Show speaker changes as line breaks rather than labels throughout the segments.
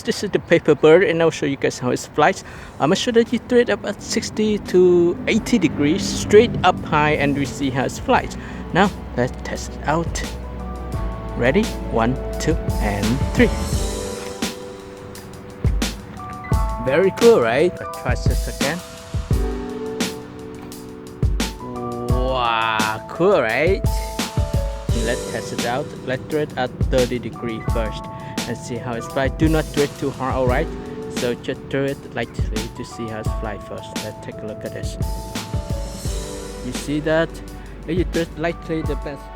guys, this is the paper bird and I'll show you guys how it flies. Make sure that you throw it up at 60 to 80 degrees straight up high and we see how it flies. Now let's test it out. Ready? 1, 2 and 3. Very cool, right? Let's try this again. Wow, cool, right? Let's test it out. Let's throw it at 30 degrees first and see how it flies. Do not throw it too hard, alright? So just throw it lightly to see how it flies first. Let's take a look at this. You see that? If you throw it lightly, the plane flies.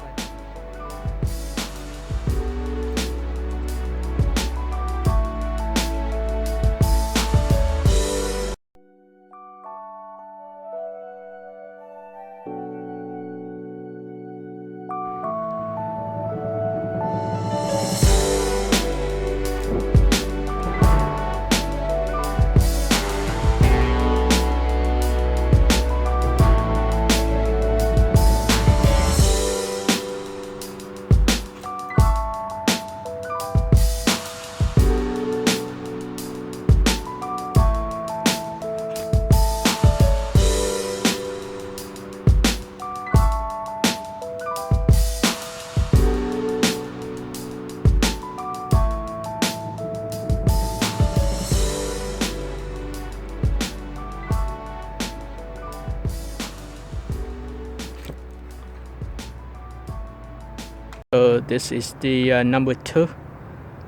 So this is the number 2.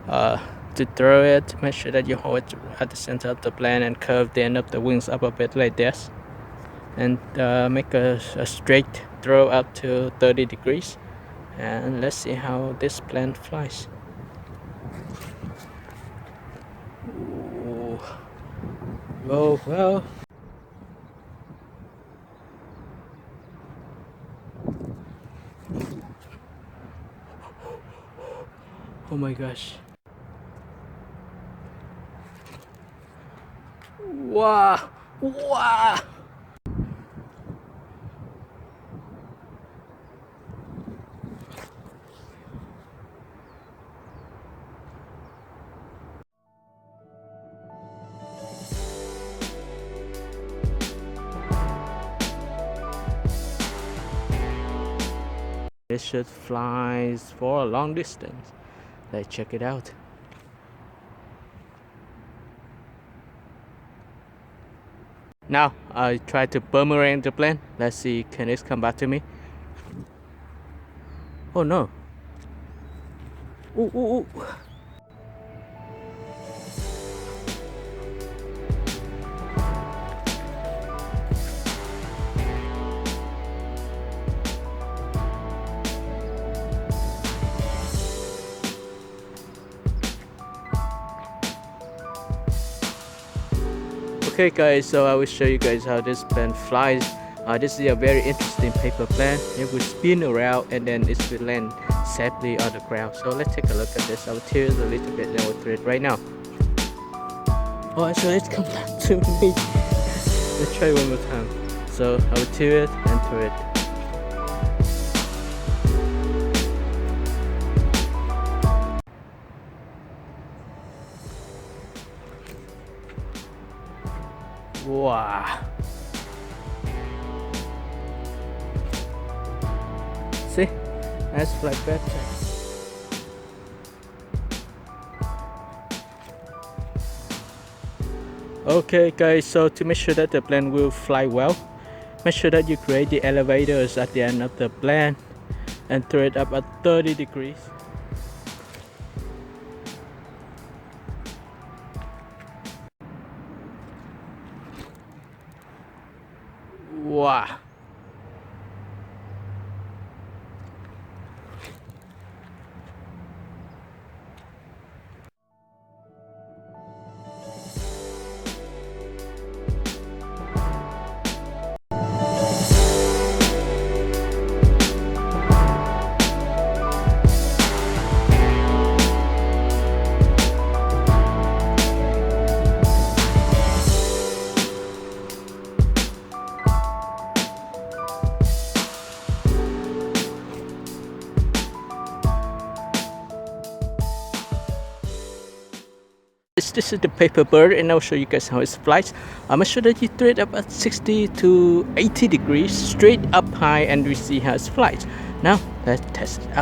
To throw it, make sure that you hold it at the center of the plane and curve the end of the wings up a bit like this. And make a straight throw up to 30 degrees. And let's see how this plane flies. Ooh. Whoa, well. Oh my gosh. Wow! Wow! It should fly for a long distance. Let's check it out. Now I try to boomerang the plane. Let's see, can it come back to me? Oh no. Ooh, ooh, ooh. Okay guys, so I will show you guys how this plane flies. This is a very interesting paper plane. It will spin around and then it will land safely on the ground. So let's take a look at this. I will tilt it a little bit and I will throw it right now. Oh, so it's come back to me. Let's try one more time. So I will tilt it and throw it. Wow. See? That's fly better. Okay guys, so to make sure that the plane will fly well, make sure that you create the elevators at the end of the plane and throw it up at 30 degrees. Wow. This is the paper bird, and I'll show you guys how it flies. I'm sure that you throw it up at 60 to 80 degrees straight up high, and we see how it flies. Now let's test it out.